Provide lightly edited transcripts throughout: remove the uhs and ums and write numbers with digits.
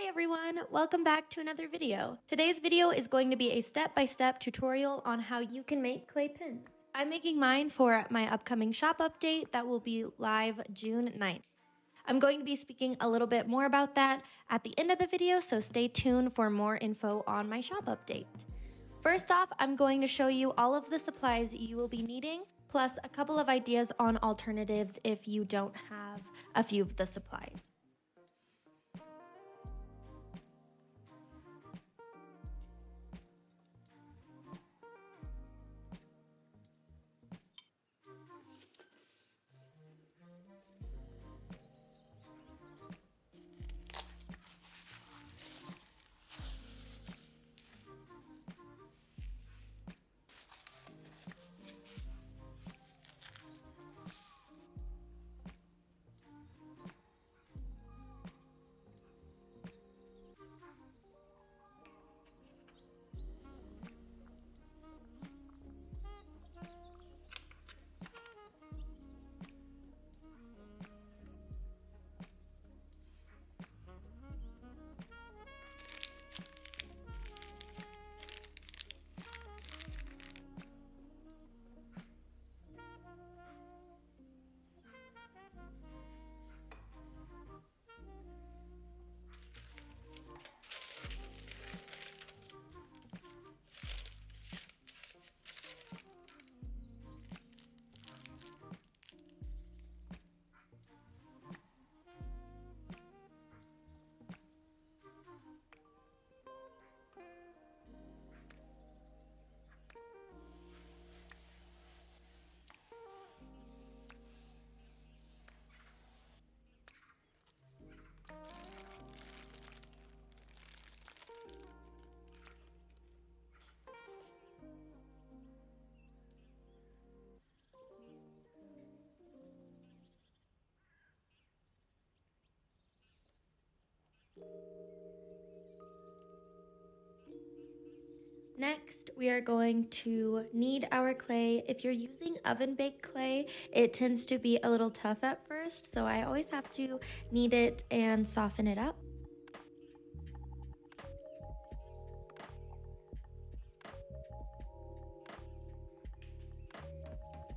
Hi everyone, welcome back to another video. Today's video is going to be a step-by-step tutorial on how you can make clay pins. I'm making mine for my upcoming shop update that will be live June 9th. I'm going to be speaking a little bit more about that at the end of the video, so stay tuned for more info on my shop update. First off, I'm going to show you all of the supplies you will be needing, plus a couple of ideas on alternatives if you don't have a few of the supplies. Next, we are going to knead our clay. If you're using oven-baked clay, it tends to be a little tough at first, so I always have to knead it and soften it up.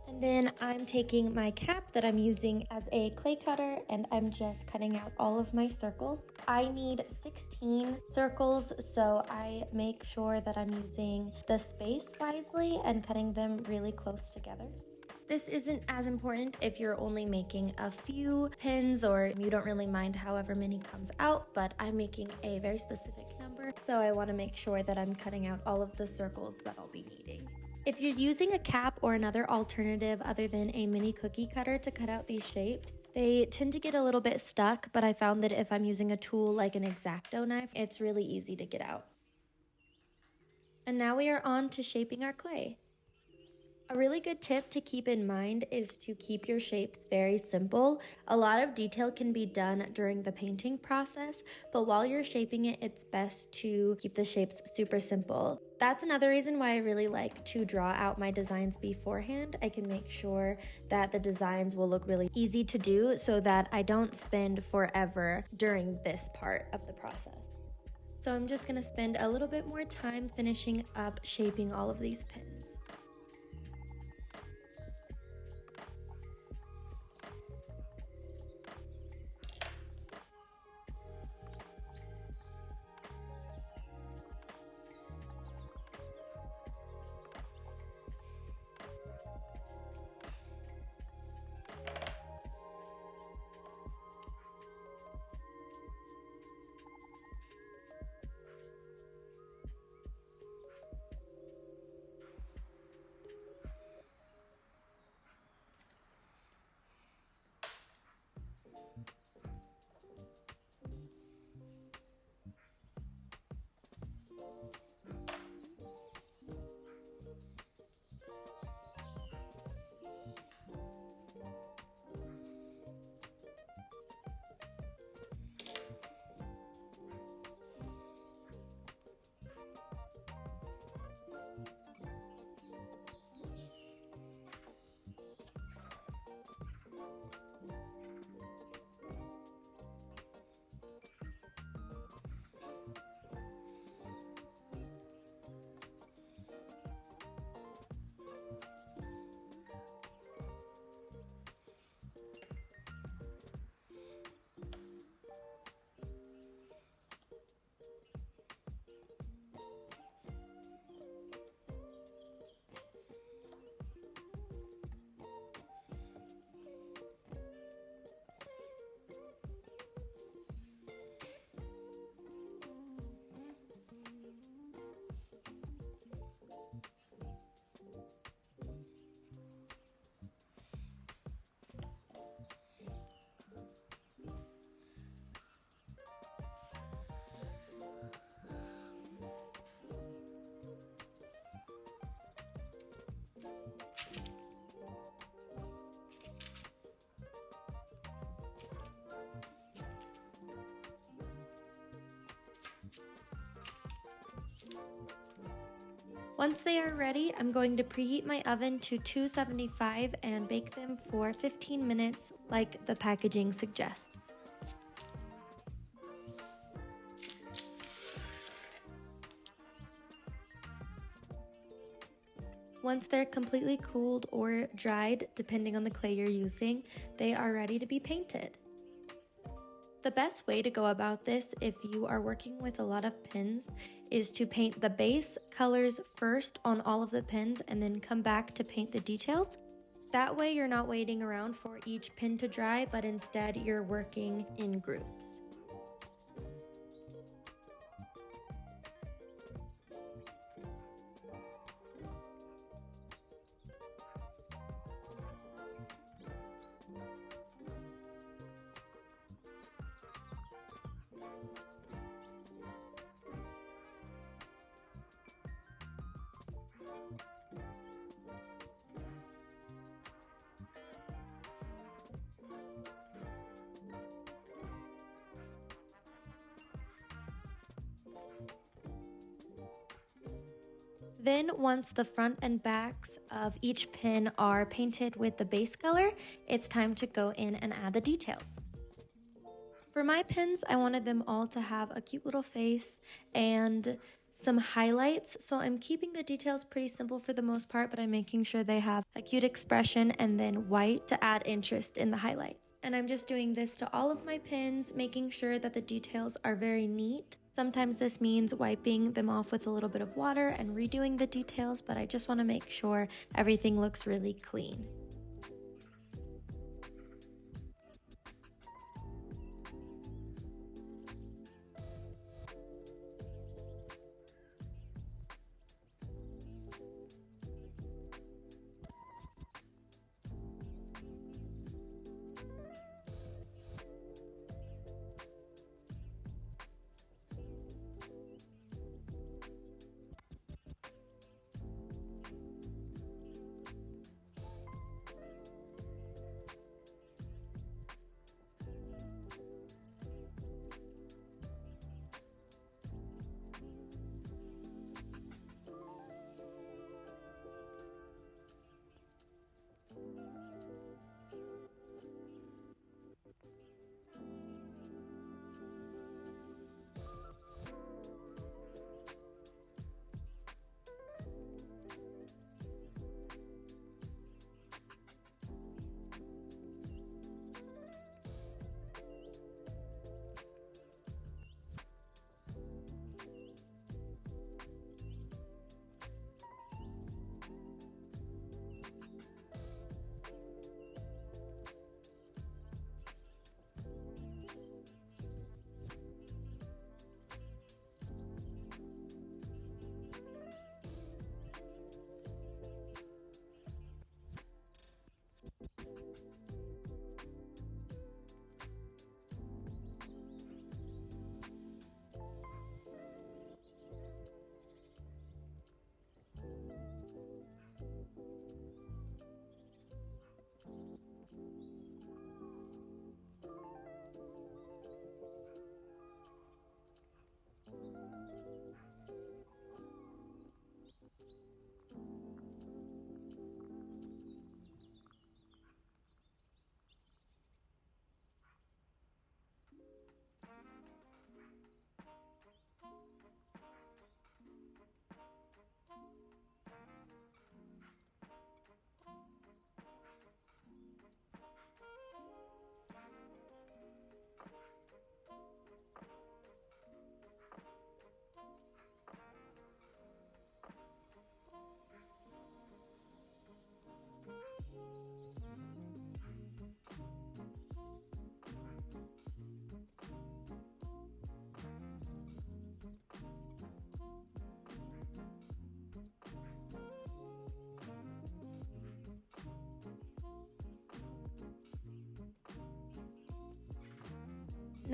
And then I'm taking my cap that I'm using as a clay cutter and I'm just cutting out all of my circles. I need 16 circles, so I make sure that I'm using the space wisely and cutting them really close together. This isn't as important if you're only making a few pins or you don't really mind however many comes out, but I'm making a very specific number, so I want to make sure that I'm cutting out all of the circles that I'll be needing. If you're using a cap or another alternative other than a mini cookie cutter to cut out these shapes, they tend to get a little bit stuck, but I found that if I'm using a tool like an X-Acto knife, it's really easy to get out. And now we are on to shaping our clay. A really good tip to keep in mind is to keep your shapes very simple. A lot of detail can be done during the painting process, but while you're shaping it, it's best to keep the shapes super simple. That's another reason why I really like to draw out my designs beforehand. I can make sure that the designs will look really easy to do so that I don't spend forever during this part of the process. So I'm just going to spend a little bit more time finishing up shaping all of these pins. Once they are ready, I'm going to preheat my oven to 275 and bake them for 15 minutes like the packaging suggests. Once they're completely cooled or dried, depending on the clay you're using, they are ready to be painted. The best way to go about this if you are working with a lot of pins is to paint the base colors first on all of the pins and then come back to paint the details. That way you're not waiting around for each pin to dry, but instead you're working in groups. Then once the front and backs of each pin are painted with the base color, it's time to go in and add the details. For my pins, I wanted them all to have a cute little face and some highlights, so I'm keeping the details pretty simple for the most part, but I'm making sure they have a cute expression and then white to add interest in the highlights. And I'm just doing this to all of my pins, making sure that the details are very neat. Sometimes this means wiping them off with a little bit of water and redoing the details, but I just want to make sure everything looks really clean.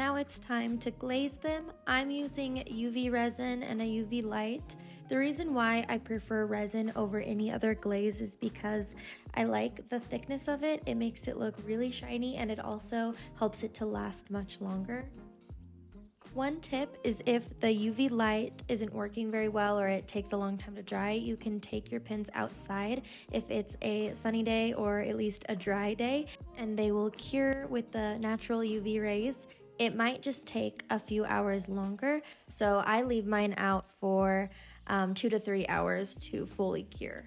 Now it's time to glaze them. I'm using UV resin and a UV light. The reason why I prefer resin over any other glaze is because I like the thickness of it. It makes it look really shiny and it also helps it to last much longer. One tip is if the UV light isn't working very well or it takes a long time to dry, you can take your pins outside if it's a sunny day or at least a dry day, and they will cure with the natural UV rays. It might just take a few hours longer, so I leave mine out for 2 to 3 hours to fully cure.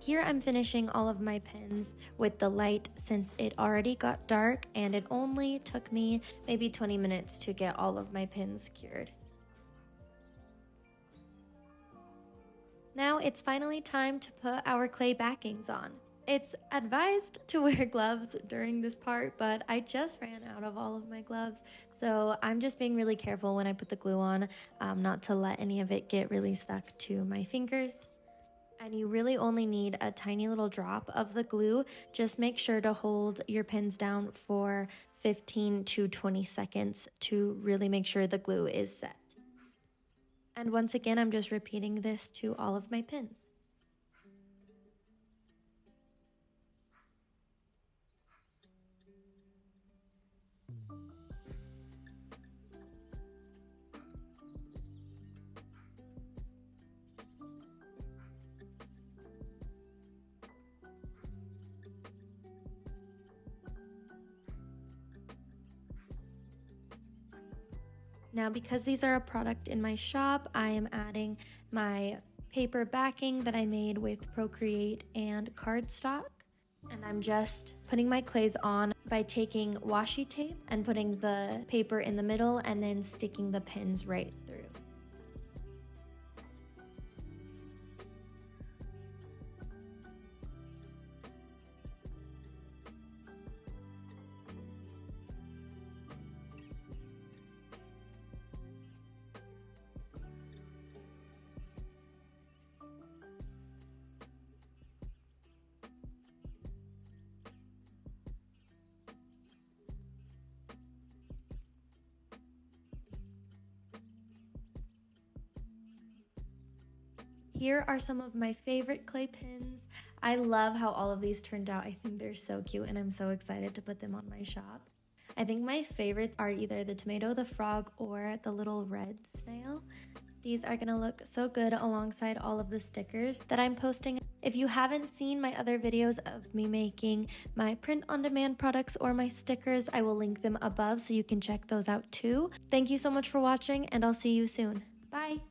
Here I'm finishing all of my pins with the light since it already got dark, and it only took me maybe 20 minutes to get all of my pins cured. Now it's finally time to put our clay backings on. It's advised to wear gloves during this part, but I just ran out of all of my gloves, so I'm just being really careful when I put the glue on, not to let any of it get really stuck to my fingers. And you really only need a tiny little drop of the glue. Just make sure to hold your pins down for 15 to 20 seconds to really make sure the glue is set. And once again, I'm just repeating this to all of my pins. Now, because these are a product in my shop, I am adding my paper backing that I made with Procreate and cardstock. And I'm just putting my clays on by taking washi tape and putting the paper in the middle and then sticking the pins right through. Here are some of my favorite clay pins. I love how all of these turned out. I think they're so cute and I'm so excited to put them on my shop. I think my favorites are either the tomato, the frog, or the little red snail. These are gonna look so good alongside all of the stickers that I'm posting. If you haven't seen my other videos of me making my print-on-demand products or my stickers, I will link them above so you can check those out too. Thank you so much for watching, and I'll see you soon. Bye!